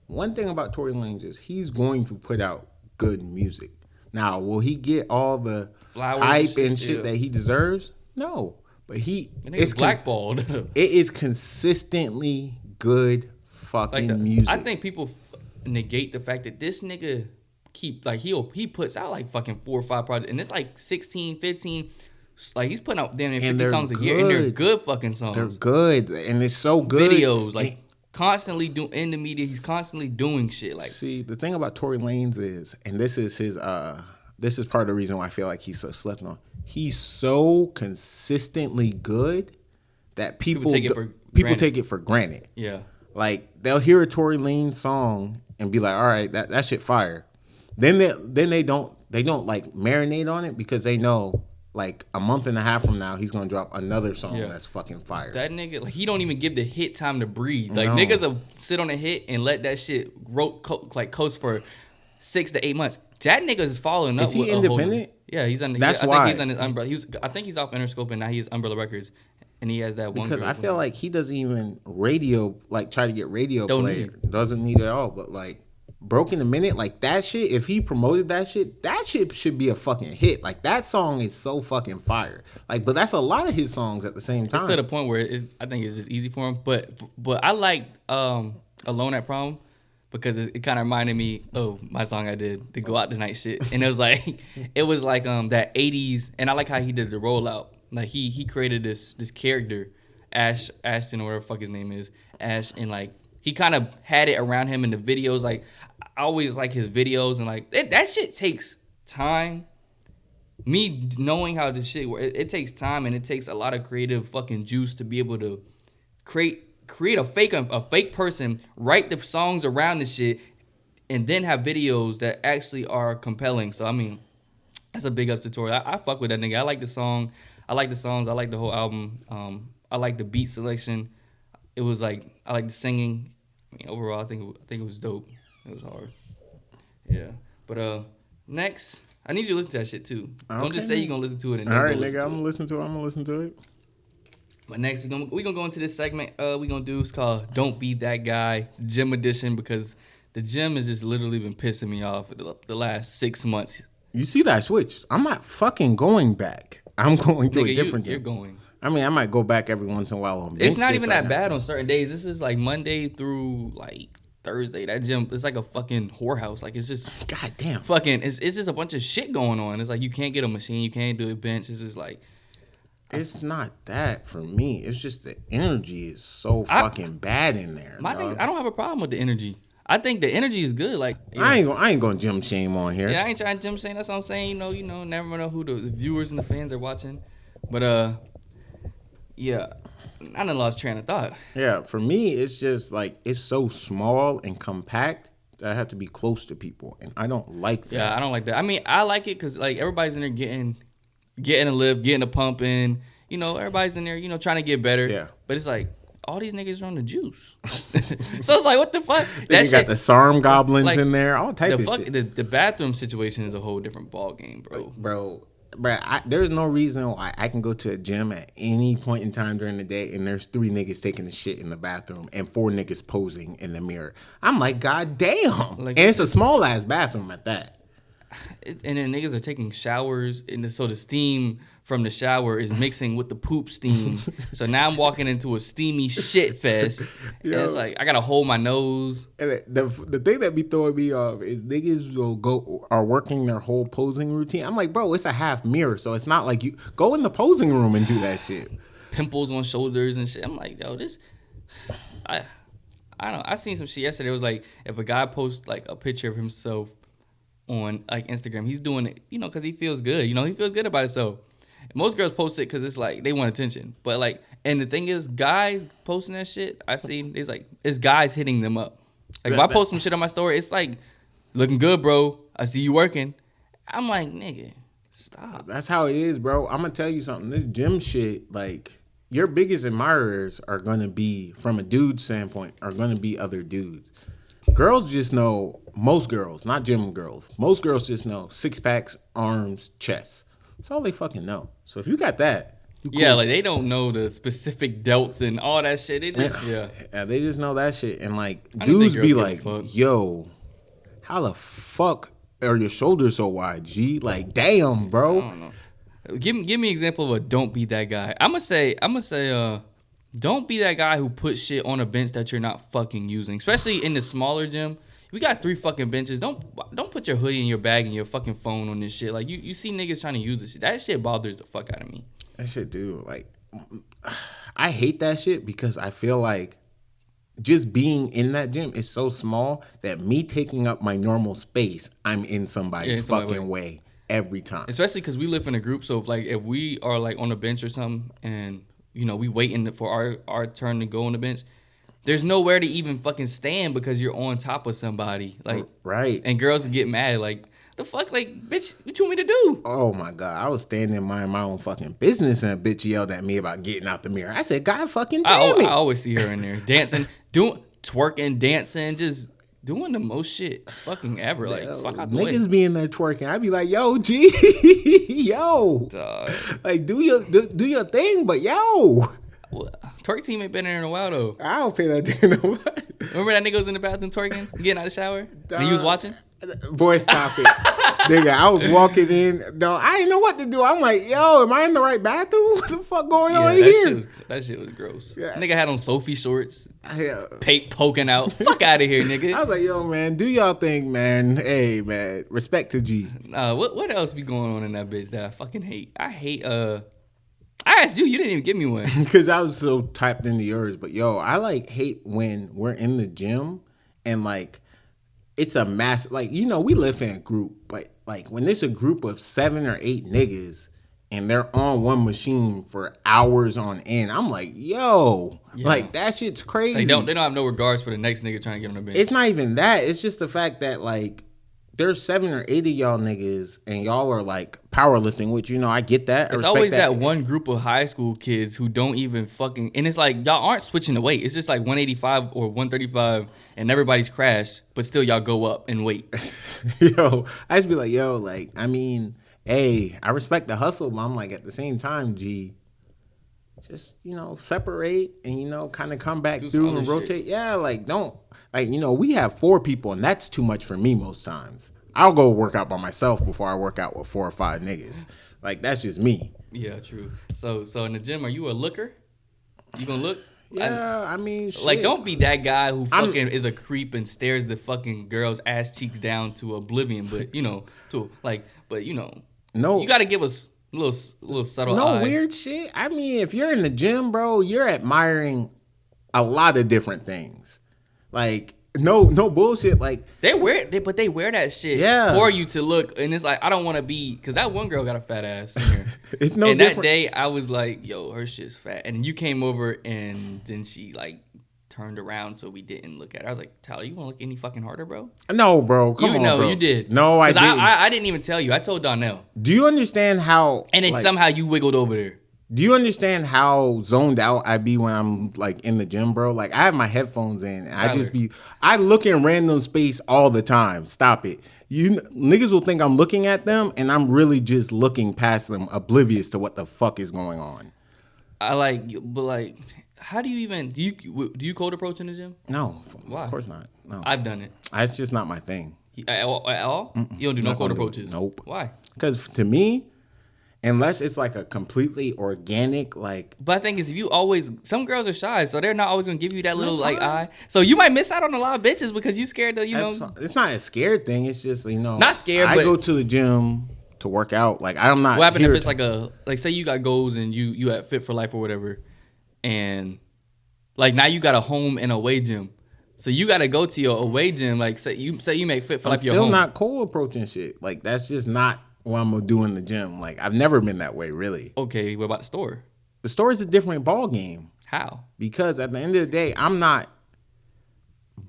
one thing about Tory Lanez is he's going to put out good music. Now, will he get all the hype and shit that he deserves? No, but it's blackballed. It is consistently good fucking music. I think people negate the fact that this nigga he puts out like fucking 4 or 5 projects, and it's like 16, 15. Like he's putting out damn near 50 songs a year, and they're good fucking songs. They're good, and it's so good. Videos constantly in the media. He's constantly doing shit. Like, see, the thing about Tory Lanez is, and this is his this is part of the reason why I feel like he's so slept on. He's so consistently good that people take it for granted. Yeah, like they'll hear a Tory Lanez song and be like, "All right, that shit fire." Then they don't like marinate on it because they know like a month and a half from now he's gonna drop another song that's fucking fire. That nigga, he don't even give the hit time to breathe. Like niggas will sit on a hit and let that shit coast for 6 to 8 months. That nigga is following up. Is he independent? Yeah, he's under. That's why. I think he's on his Umbrella. I think he's off Interscope and now he's Umbrella Records, and he has that one. Because I feel like he doesn't even try to get radio play. Doesn't need it at all. But like Broken a Minute, like that shit. If he promoted that shit should be a fucking hit. Like that song is so fucking fire. Like, but that's a lot of his songs at the same time. It's to the point where I think it's just easy for him. But I like Alone at Prom. Because it kind of reminded me of my song I did, the Go Out Tonight shit. And it was like that 80s, and I like how he did the rollout. Like he created this character, Ashton or whatever the fuck his name is, Ash, and like he kind of had it around him in the videos. Like I always like his videos, and like that shit takes time. Me knowing how this shit works, it takes time, and it takes a lot of creative fucking juice to be able to create a fake person, write the songs around the shit, and then have videos that actually are compelling. So I mean, that's a big up to Tory. I fuck with that nigga. I like the song. I like the songs. I like the whole album. I like the beat selection. It was like I like the singing. I mean, overall, I think it was dope. It was hard. Yeah. But next, I need you to listen to that shit too. Don't Okay. just say you're gonna listen to it and All then right, go listen nigga, to I'm it. gonna listen to it. I'm gonna listen to it. But next we gonna go into this segment. We gonna do, it's called "Don't Be That Guy" Gym Edition, because the gym has just literally been pissing me off for the last 6 months. You see that I switched? I'm not fucking going back. I'm going to Nigga, a different you're gym. going. I mean, I might go back every once in a while on bench. It's not this even right that now. bad on certain days. This is like Monday through like Thursday. That gym, it's like a fucking whorehouse. Like it's just God damn. fucking. It's just a bunch of shit going on. It's like you can't get a machine. You can't do a bench. It's just like It's not that for me. It's just the energy is so fucking bad in there. my dog. thing. I don't have a problem with the energy. I think the energy is good. Like I ain't gonna gym shame on here. Yeah, I ain't trying to gym shame. That's what I'm saying. You know, never know who the viewers and the fans are watching. But yeah, I done lost train of thought. Yeah, for me, it's just like it's so small and compact that I have to be close to people, and I don't like that. Yeah, I don't like that. I mean, I like it because like everybody's in there getting a lift, getting a pump in. You know, everybody's in there, trying to get better. Yeah. But it's like all these niggas are on the juice. So it's like, what the fuck? Then you got the SARM goblins like, in there, all type of shit. The bathroom situation is a whole different ball game, bro. Bro, there's no reason why I can go to a gym at any point in time during the day and there's 3 niggas taking a shit in the bathroom and 4 niggas posing in the mirror. I'm like, God damn. Like, and it's a small ass bathroom at that. And then niggas are taking showers, and so the steam from the shower is mixing with the poop steam. So now I'm walking into a steamy shit fest, and Yo. it's like I gotta hold my nose. And the thing that be throwing me off is niggas are working their whole posing routine. I'm like, bro, it's a half mirror, so it's not like you go in the posing room and do that shit. Pimples on shoulders and shit. I'm like, yo, this. I don't know. I seen some shit yesterday. It was like if a guy posts like a picture of himself on like Instagram, he's doing it, because he feels good. He feels good about himself. Most girls post it because it's like they want attention. But like, and the thing is, guys posting that shit, I seen it's guys hitting them up. Like if I post some shit on my story, it's like, looking good, bro. I see you working. I'm like, nigga, stop. That's how it is, bro. I'm gonna tell you something. This gym shit, like, your biggest admirers are gonna be, from a dude standpoint, are gonna be other dudes. Girls just know, most girls, not gym girls, most girls just know 6-packs, arms, chest. That's all they fucking know. So if you got that, you cool. Yeah, like they don't know the specific delts and all that shit. They just, yeah, they just know that shit. And like, I don't think dudes girls be give a like, fuck. yo, how the fuck are your shoulders so wide, G? Like, damn, bro. I don't know. Give me an example of a don't be that guy. I'm gonna say, don't be that guy who puts shit on a bench that you're not fucking using, especially in the smaller gym. We got 3 fucking benches. Don't put your hoodie in your bag and your fucking phone on this shit. Like you see niggas trying to use this shit. That shit bothers the fuck out of me. That shit, dude. Like, I hate that shit because I feel like just being in that gym is so small that me taking up my normal space, I'm in somebody's fucking way every time. Especially because we live in a group. So if we are like on a bench or something and we waiting for our turn to go on the bench, there's nowhere to even fucking stand because you're on top of somebody. Like, right. And girls get mad. Like, the fuck? Like, bitch, what you want me to do? Oh, my God. I was standing minding my own fucking business and a bitch yelled at me about getting out the mirror. I said, God fucking damn it. I always see her in there dancing, twerking, dancing, just doing the most shit fucking ever. Like, fuck out the way. Niggas be in there twerking. I'd be like, yo, G, yo. Dog. Like, do your thing, but yo. Well, twerk team ain't been in there in a while, though. I don't pay that damn no mind. Remember that nigga was in the bathroom twerking, getting out of the shower? And you was watching? Boy, stop it. Nigga, I was walking in. No, I didn't know what to do. I'm like, yo, am I in the right bathroom? What the fuck going on here? That shit was gross. Yeah. Nigga had on Sophie shorts, Yeah. pate poking out. Fuck out of here, nigga. I was like, yo, man, do y'all thing, man. Hey, man, respect to G. What else be going on in that bitch that I fucking hate? I asked you didn't even give me one. Because I was so typed into yours. But, yo, I, like, hate when we're in the gym and, like, it's a mass, like, we live in a group, but, like, when there's a group of 7 or 8 niggas and they're on one machine for hours on end, I'm like, yo, like, that shit's crazy. They don't have no regards for the next nigga trying to get on the bench. It's not even that. It's just the fact that, like, there's 7 or 8 of y'all niggas, and y'all are like powerlifting, which I get that. I It's respect always that one group of high school kids who don't even fucking, and it's like y'all aren't switching the weight. It's just like 185 or 135, and everybody's crashed, but still y'all go up and weight. Yo, I just be like, yo, like, I mean, hey, I respect the hustle, but I'm like, at the same time, G, just, separate and, kind of come back Do some through other and shit. rotate. Yeah, like, don't, like, we have 4 people, and that's too much for me most times. I'll go work out by myself before I work out with 4 or 5 niggas. Like, that's just me. Yeah, true. So in the gym, are you a looker? You gonna look? Yeah, I mean, shit. Like, don't be that guy who fucking is a creep and stares the fucking girl's ass cheeks down to oblivion. But No. you got to give us a little subtle. No eye. weird shit. I mean, if you're in the gym, bro, you're admiring a lot of different things. Like, no bullshit. Like, They wear that shit for you to look, and it's like I don't want to be, because that one girl got a fat ass in here. it's no and different. that day I was like, yo, her shit's fat, and you came over and then she like turned around so we didn't look at her. I was like, Tyler, you want to look any fucking harder, bro? No, bro. Come on, bro. You did. No, I 'Cause didn't. I didn't even tell you. I told Donnell, Do you understand how? and then like, somehow you wiggled over there. Do you understand how zoned out I be when I'm like in the gym, bro? Like, I have my headphones in, and I look in random space all the time. Stop it. You niggas will think I'm looking at them, and I'm really just looking past them, oblivious to what the fuck is going on. But how do you even do you cold approach in the gym? No, Why? of course not. No, I've done it. it's just not my thing. At all? You don't do no Not cold gonna do it. approaches? Nope. Why? Because to me, unless it's like a completely organic, like, But I think is if you always, some girls are shy, so they're not always gonna give you that little That's like fine. eye. So you might miss out on a lot of bitches because you scared to, that's fine. It's not a scared thing. It's just Not scared, I but- go to the gym to work out. Like, I'm not. What happened here if it's like say you got goals and you at Fit for Life or whatever, and like now you got a home and away gym, so you got to go to your away gym. Like say you make Fit for I'm Life your still home. not cold approaching shit. Like, that's just not what I'm gonna do in the gym. Like, I've never been that way, really. Okay, what about the store? The store is a different ball game How? because at the end of the day, I'm not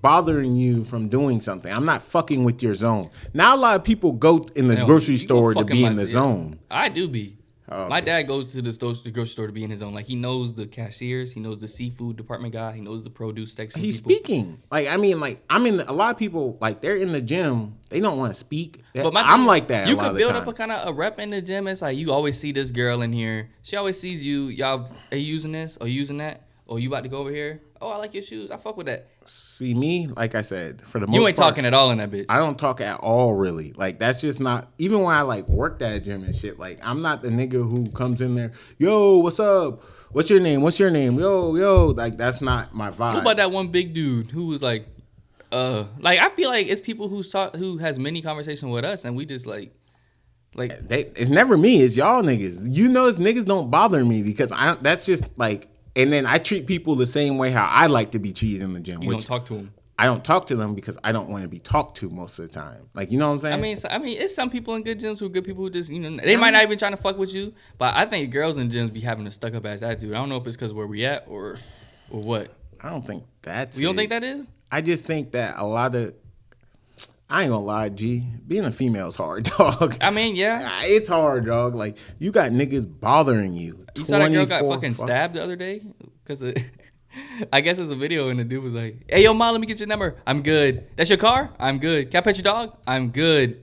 bothering you from doing something. I'm not fucking with your zone. Now a lot of people go in the No, grocery you go store to fuck be in in my- the zone. I do be. Oh, My okay. dad goes to the grocery store to be in his own. Like, he knows the cashiers, he knows the seafood department guy, he knows the produce section. He's people. speaking. Like, I mean, like, I'm in a lot of people, like, they're in the gym. They don't want to speak. But my I'm thing- like that. You a lot could of the build time. up a kind of a rep in the gym. It's like you always see this girl in here. She always sees you. Y'all are you using this or using that? Or you about to go over here? Oh, I like your shoes. I fuck with that. See me, like I said, for the most You ain't part, talking at all in that bitch. I don't talk at all, really. Like, that's just not. Even when I like worked at a gym and shit, like, I'm not the nigga who comes in there. Yo, what's up? What's your name? What's your name? Yo. Like, that's not my vibe. What about that one big dude who was like I feel like it's people who has many conversations with us and we just like It's never me. It's y'all niggas. It's niggas don't bother me because that's just like. And then I treat people the same way how I like to be treated in the gym. you which don't talk to him. I don't talk to them because I don't want to be talked to most of the time. Like, you know what I'm saying? I mean, it's some people in good gyms who are good people who just, they might not even trying to fuck with you, but I think girls in gyms be having a stuck up ass attitude. I don't know if it's because where we at or what. I don't think that's. You don't it. think that is? I just think that a lot of. I ain't gonna lie, G. Being a female is hard, dog. I mean, yeah. It's hard, dog. Like, you got niggas bothering you. You saw that girl got 24 fucking stabbed the other day? Because I guess there's a video and the dude was like, hey, yo, Ma, let me get your number. I'm good. That's your car? I'm good. Can I pet your dog? I'm good.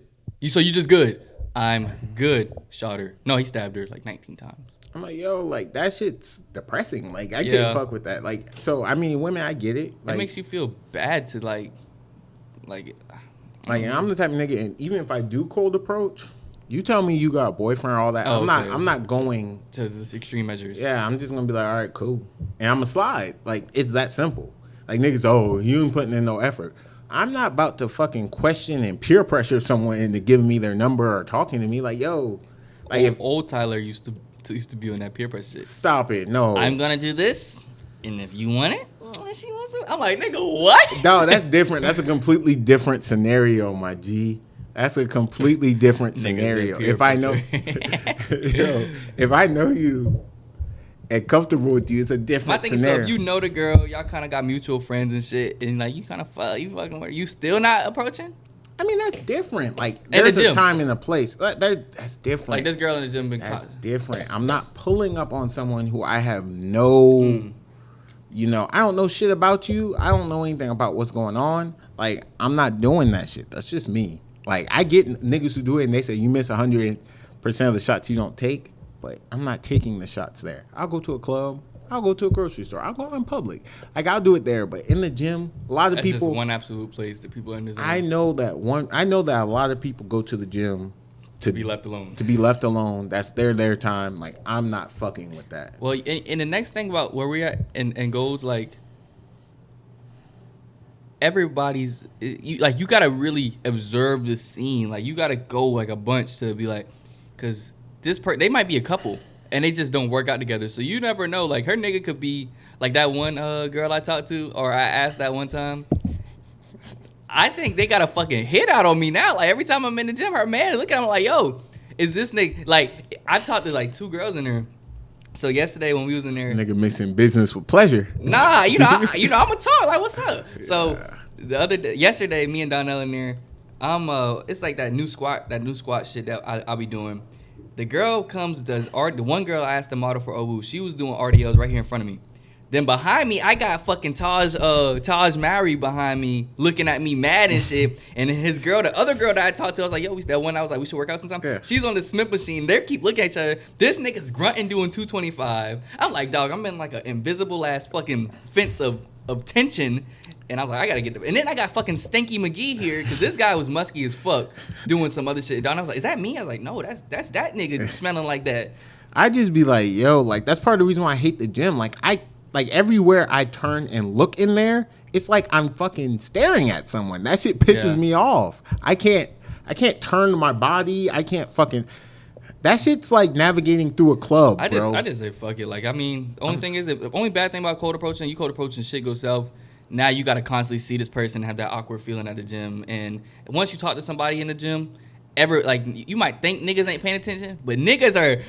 So you just good? I'm good. Shot her. No, he stabbed her like 19 times. I'm like, yo, like, that shit's depressing. Like, I Yeah. can't fuck with that. Like, so, I mean, women, I get it. Like, It makes you feel bad to like I'm the type of nigga, and even if I do cold approach, you tell me you got a boyfriend or all that. Oh, okay. I'm not going. to this extreme measures. Yeah, I'm just gonna be like, all right, cool, and I'm gonna slide. Like, it's that simple. Like, niggas, oh, you ain't putting in no effort. I'm not about to fucking question and peer pressure someone into giving me their number or talking to me. Like, yo, like, if Old Tyler used to be on that peer pressure shit. stop it, no, I'm gonna do this, and if you want it, well, she wants it. I'm like, nigga, what? no, that's different. That's a completely different scenario, my G. That's a completely different Nigga said scenario. peer If I know, pressure. yo, if I know you and comfortable with you, it's a My different thing is, so scenario. if you know the girl, y'all kind of got mutual friends and shit, and like you kind of fucking with her, you still not approaching? I mean, that's different. Like, In the there's a gym. time and a place. That's different. Like this girl in the gym been That's caught. different. I'm not pulling up on someone who I have no, you know, I don't know shit about you. I don't know anything about what's going on. Like, I'm not doing that shit. That's just me. Like, I get niggas who do it and they say you miss 100% of the shots you don't take, but I'm not taking the shots there. I'll go to a club. I'll go to a grocery store. I'll go in public. Like, I'll do it there. But in the gym, a lot of That's people. just one absolute place that people are in this. I know that a lot of people go to the gym to be left alone. To be left alone. That's their time. Like, I'm not fucking with that. Well, and the next thing about where we're at and goes, like, everybody's, you gotta really observe the scene. Like, you gotta go, like, a bunch to be like, because they might be a couple, and they just don't work out together. So you never know. Like, her nigga could be, like, that one girl I talked to, or I asked that one time. I think they got a fucking hit out on me now. Like, every time I'm in the gym, her man look at him like, yo, is this nigga, like, I talked to, like, 2 girls in there. So yesterday when we was in there, nigga mixing business with pleasure. nah, you know, I'ma talk like, what's up? Yeah. So the other day, yesterday, me and Donnell in there, it's like that new squat shit that I'll be doing. The girl comes, the one girl I asked the model for Owu, she was doing RDLs right here in front of me. Then behind me, I got fucking Taj Mowry behind me, looking at me mad and shit. And his girl, the other girl that I talked to, I was like, yo, that one I was like, we should work out sometime. Yeah. She's on the Smith machine. They keep looking at each other. This nigga's grunting doing 225. I'm like, dog, I'm in like an invisible ass fucking fence of tension. And I was like, I gotta get them. And then I got fucking Stanky McGee here, because this guy was musky as fuck doing some other shit. Don, I was like, is that me? I was like, no, that's that nigga smelling like that. I just be like, yo, like, that's part of the reason why I hate the gym. Like, everywhere I turn and look in there, it's like I'm fucking staring at someone. That shit pisses me off. I can't turn my body. I can't fucking. That shit's like navigating through a club, bro. I just say fuck it. Like, I mean, the only thing is, the only bad thing about cold approaching, you cold approaching, shit goes south. Now you got to constantly see this person have that awkward feeling at the gym. And once you talk to somebody in the gym, you might think niggas ain't paying attention, but niggas are.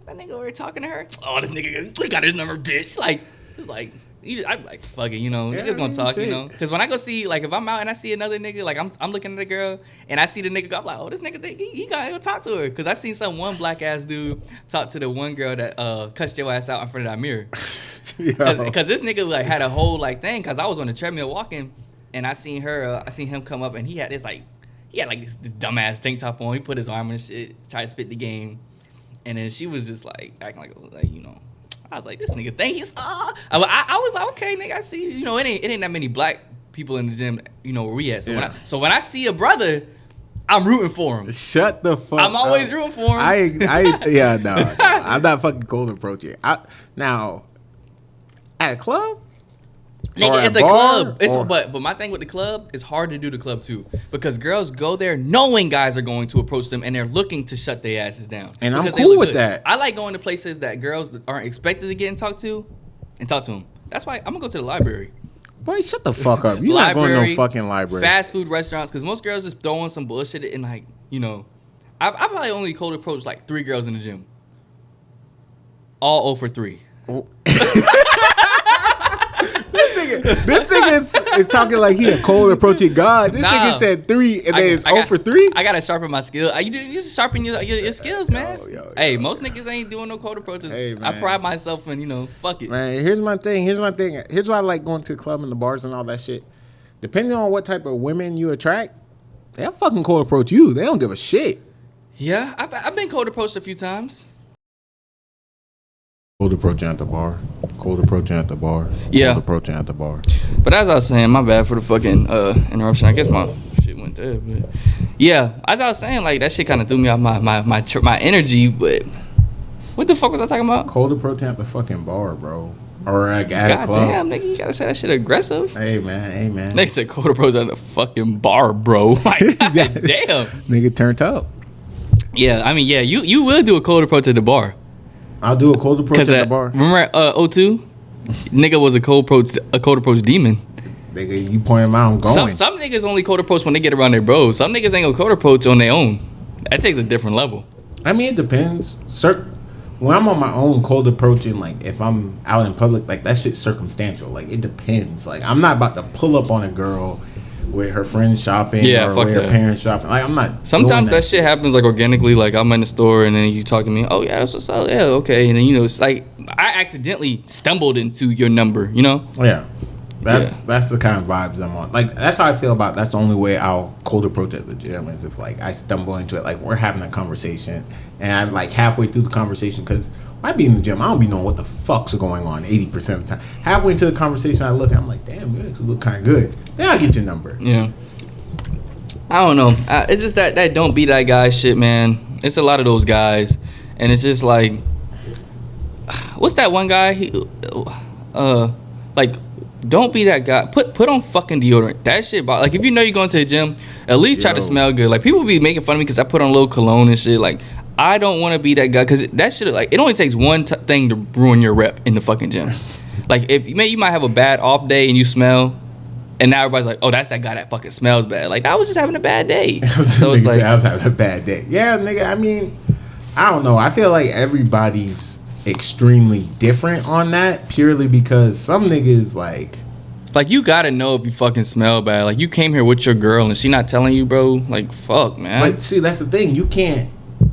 That nigga over here talking to her. Oh, this nigga, we got his number, bitch. Like, it's like, I'm like, fuck it, you know. Niggas gonna talk, you know. Because when I go see, like, if I'm out and I see another nigga, like, I'm looking at the girl and I see the nnigga go, I'm like, oh, this nigga, he gotta go talk to her. Because I seen one black ass dude talk to the one girl that cussed your ass out in front of that mirror. Because this nigga, like, had a whole, like, thing. Because I was on the treadmill walking and I seen him come up and he had this dumbass tank top on. He put his arm in shit, tried to spit the game. And then she was just like acting like, you know, I was like, this nigga think he's I was like, okay, nigga, I see you. You know, it ain't that many black people in the gym, you know, where we at. So when I see a brother, I'm rooting for him. Shut the fuck up. I'm always rooting for him. No, I'm not fucking cold approaching. Now, at a club? Nigga, it's a club. But my thing with the club, it's hard to do the club too, because girls go there knowing guys are going to approach them and they're looking to shut their asses down. And I'm cool with that. I like going to places that girls aren't expected to get and talk to them. That's why I'm gonna go to the library. Boy, shut the fuck up. You're not going to no fucking library. Fast food restaurants, because most girls just throwing some bullshit and, like, you know, I probably only cold approached like 3 girls in the gym. All 0 for 3. Oh. This nigga is talking like he a cold approaching God. This nigga said 3 and then it's 0 for 3. I gotta sharpen my skill. You just sharpen your skills, man. Hey, most niggas ain't doing no cold approaches. Hey, I pride myself in, you know, fuck it. Man, here's my thing. Here's why I like going to the club and the bars and all that shit. Depending on what type of women you attract, they'll fucking cold approach you. They don't give a shit. Yeah, I've been cold approached a few times. Cold approaching at the bar. Yeah. Cold approaching at the bar. But as I was saying, my bad for the fucking interruption. I guess my shit went there. But yeah, as I was saying, like, that shit kind of threw me off my energy. But what the fuck was I talking about? Cold approaching at the fucking bar, bro. Or like at a club. Damn, nigga, you gotta say that shit aggressive. Hey man. They said cold approach at the fucking bar, bro. Like, damn. Nigga turned up. Yeah, I mean, yeah, you will do a cold approach at the bar. I'll do a cold approach at the bar. Remember O2? Nigga was a cold approach demon. Nigga, you point him out, I'm going. Some niggas only cold approach when they get around their bros. Some niggas ain't gonna cold approach on their own. That takes a different level. I mean, it depends. When I'm on my own cold approaching, like, if I'm out in public, like, that shit's circumstantial. Like, it depends. Like, I'm not about to pull up on a girl with her friends shopping Yeah, or fuck with her that. parents shopping. Like I'm not. Sometimes doing that shit happens like organically. Like I'm in the store and then you talk to me. Oh yeah, that's what's up. Yeah, okay. And then it's like I accidentally stumbled into your number. Yeah. That's the kind of vibes I'm on. Like that's how I feel about. That's the only way I'll cold approach at the gym is if like I stumble into it. Like we're having a conversation and I'm like halfway through the conversation because I be in the gym. I don't be knowing what the fuck's going on 80% of the time. Halfway into the conversation, I look and I'm like, damn, you actually look kind of good. Then I get your number. Yeah. I don't know. It's just that don't be that guy shit, man. It's a lot of those guys, and it's just like, what's that one guy? Like, don't be that guy. Put on fucking deodorant. That shit. Like, if you know you're going to the gym, at least try to smell good. Like, people be making fun of me because I put on a little cologne and shit. Like, I don't want to be that guy because that shit. Like, it only takes one thing to ruin your rep in the fucking gym. Like, if you might have a bad off day and you smell. And now everybody's like, oh, that's that guy that fucking smells bad. Like, I was just having a bad day. So it's like, I was having a bad day. Yeah, nigga, I mean, I don't know. I feel like everybody's extremely different on that purely because some niggas, like, you got to know if you fucking smell bad. Like, you came here with your girl and she not telling you, bro. Like, fuck, man. But see, that's the thing. You can't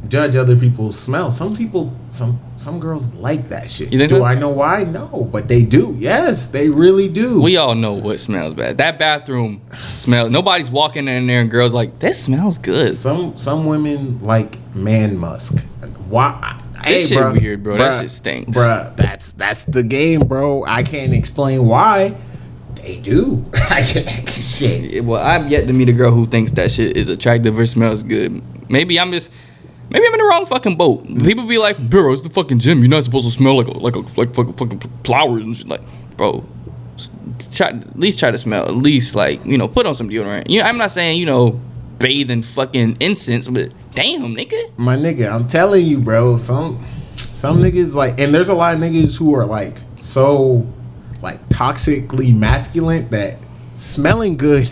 judge other people's smell. Some people, some girls like that shit. You think do so? I know why? No, but they do. Yes, they really do. We all know what smells bad. That bathroom smells. Nobody's walking in there and girls like, that smells good. Some women like man musk. Why? Hey, This shit bro, weird, bro. That shit stinks. Bruh, that's the game, bro. I can't explain why. They do. Shit. Well, I've yet to meet a girl who thinks that shit is attractive or smells good. Maybe I'm in the wrong fucking boat. People be like, bro, it's the fucking gym. You're not supposed to smell like fucking flowers and shit. Like, bro, at least try to smell. At least like, put on some deodorant. I'm not saying, bathe in fucking incense, but damn, nigga. My nigga, I'm telling you, bro. Some niggas like, and there's a lot of niggas who are like so like toxically masculine that smelling good,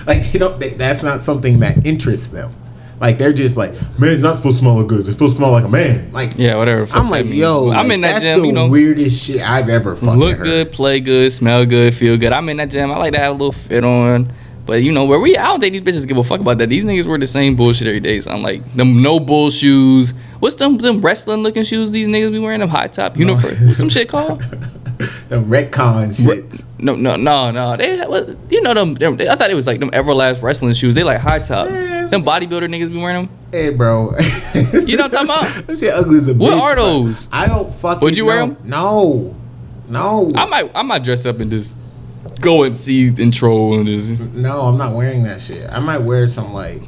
like that's not something that interests them. Like they're just like, man's not supposed to smell good. They're supposed to smell like a man. Like, yeah, whatever. I'm like, yo, I'm in that that's gym. the weirdest shit I've ever fucking Look heard. good, play good, smell good, feel good. I'm in that gym. I like to have a little fit on. But where I don't think these bitches give a fuck about that. These niggas wear the same bullshit every day. So I'm like, them no bull shoes. What's them wrestling looking shoes these niggas be wearing? Them high top uniform. What's some shit called? The retcon shit. No. They, them. I thought it was like them Everlast wrestling shoes. They like high top. Them bodybuilder niggas be wearing them. Hey, bro. You know what I'm talking about? That shit ugly as a bitch. What are those? I don't fucking Would you wear them? No. I might dress up and just go and see intro and just. No, I'm not wearing that shit. I might wear some like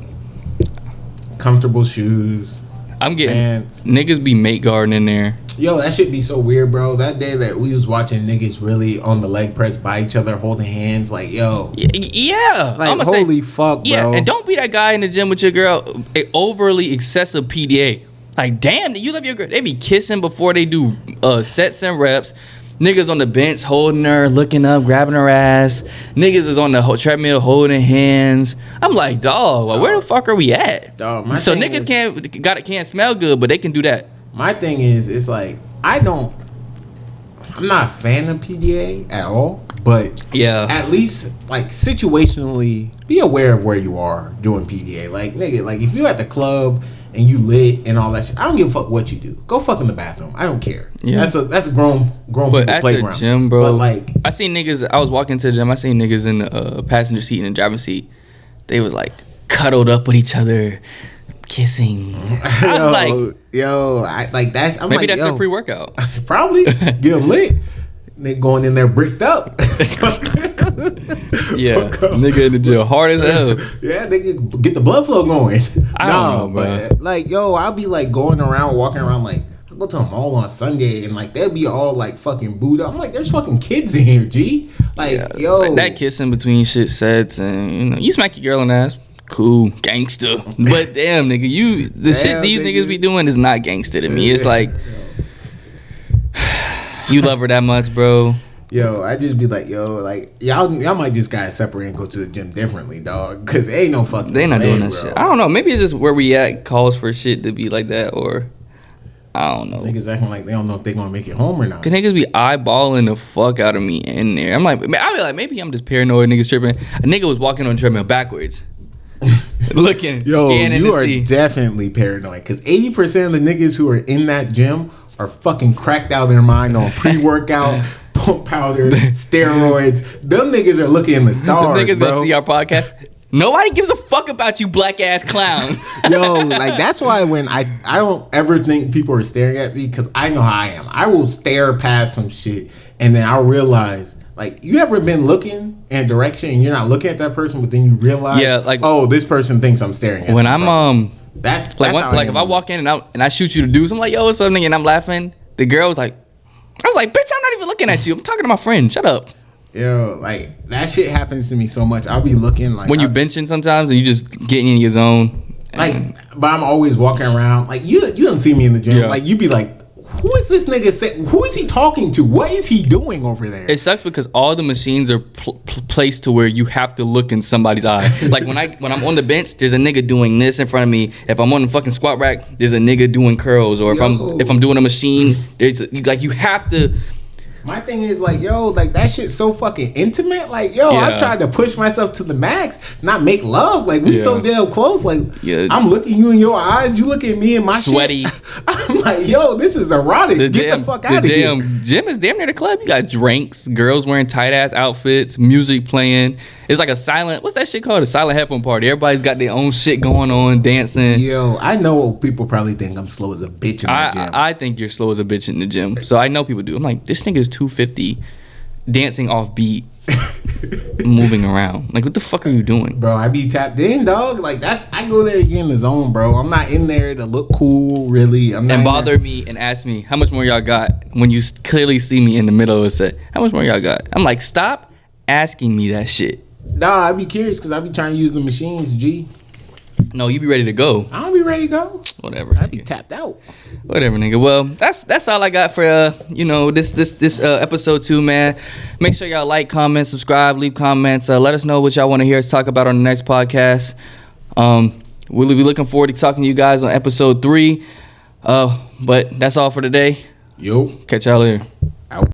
comfortable shoes. I'm getting pants. Niggas be mate guarding in there. Yo, that shit be so weird, bro. That day that we was watching niggas really on the leg press by each other holding hands, like, yo. Yeah. Like, holy fuck, bro. Yeah, and don't be that guy in the gym with your girl, overly excessive PDA. Like, damn, you love your girl. They be kissing before they do sets and reps. Niggas on the bench holding her, looking up, grabbing her ass. Niggas is on the treadmill holding hands. I'm like, dog, where the fuck are we at? Dog, so niggas can't smell good, but they can do that. My thing is, it's like, I'm not a fan of PDA at all, but yeah, at least like situationally be aware of where you are doing PDA. Like, nigga, like if you at the club and you lit and all that shit, I don't give a fuck what you do. Go fuck in the bathroom. I don't care. Yeah. That's a grown but people at playground. The gym, bro. But like, I seen niggas. I was walking to the gym. I seen niggas in the passenger seat and the driver's seat. They was like cuddled up with each other, kissing. I was like, yo, maybe that's their pre-workout. Probably get them lit. They going in there bricked up. Yeah, nigga in the gym hard as hell. Yeah, they can get the blood flow going. I don't know, but like, yo, I'll be like going around, walking around like. Go to a mall on Sunday and like they'll be all like fucking booed up. I'm like, there's fucking kids in here, G. Like, yeah, yo, like that kissing between shit sets and you smack your girl in the ass, cool, gangster. But damn, nigga, shit these niggas be doing is not gangster to me. It's like you love her that much, bro. Yo, I just be like, yo, like y'all might just gotta separate and go to the gym differently, dog. Cause they ain't no fucking. They not doing that bro. shit. I don't know. Maybe it's just where we at calls for shit to be like that, or. I don't know. Niggas acting like they don't know if they gonna make it home or not. Cause niggas be eyeballing the fuck out of me in there. I be like, maybe I'm just paranoid. Niggas tripping. A nigga was walking on the treadmill backwards, looking, scanning you to are see. definitely paranoid. Cause 80% of the niggas who are in that gym are fucking cracked out of their mind on pre-workout, pump powder, steroids. Them niggas are looking in the stars, Them niggas bro. gonna see our podcast. Nobody gives a fuck about you, black ass clowns. Yo, like that's why when I don't ever think people are staring at me because I know how I am. I will stare past some shit and then I'll realize. Like, you ever been looking in a direction and you're not looking at that person, but then you realize, Yeah, like, oh, this person thinks I'm staring at when them, I'm that's like, how if I walk in and I shoot you to do something, like, yo, what's up, nigga, and I'm laughing, the girl was like, I was like, bitch, I'm not even looking at you. I'm talking to my friend. Shut up. Yo, like, that shit happens to me so much. I'll be looking like When you benching sometimes and you just getting in your zone. like, but I'm always walking around. Like, you don't see me in the gym. Yeah. Like, you be like, who is this nigga? Who is he talking to? What is he doing over there? It sucks because all the machines are placed to where you have to look in somebody's eye. Like when I'm on the bench, there's a nigga doing this in front of me. If I'm on the fucking squat rack, there's a nigga doing curls. Or if I'm doing a machine, you have to. My thing is like, yo, like that shit's so fucking intimate. Like, yo, Yeah. I tried to push myself to the max, not make love. Like, we so damn close. Like, I'm looking you in your eyes, you look at me in my Sweaty. shit. I'm like, yo, this is erotic. Get the fuck out of here. The damn gym is damn near the club. You got drinks, girls wearing tight ass outfits, music playing. It's like a silent, what's that shit called? A silent headphone party. Everybody's got their own shit going on, dancing. Yo, I know people probably think I'm slow as a bitch in that gym. I think you're slow as a bitch in the gym. So I know people do. I'm like, this nigga's 250 dancing off beat, moving around. Like, what the fuck are you doing? Bro, I be tapped in, dog. Like, I go there to get in the zone, bro. I'm not in there to look cool, really. I'm not And bother me and ask me, how much more y'all got? When you clearly see me in the middle of a set, how much more y'all got? I'm like, stop asking me that shit. Nah, I be curious because I be trying to use the machines, G. No, you be ready to go. I don't be ready to go. Whatever. I be tapped out. Whatever, nigga. Well, that's all I got for this episode 2, man. Make sure y'all like, comment, subscribe, leave comments. Let us know what y'all want to hear us talk about on the next podcast. We'll be looking forward to talking to you guys on episode 3. But that's all for today. Yo. Catch y'all later.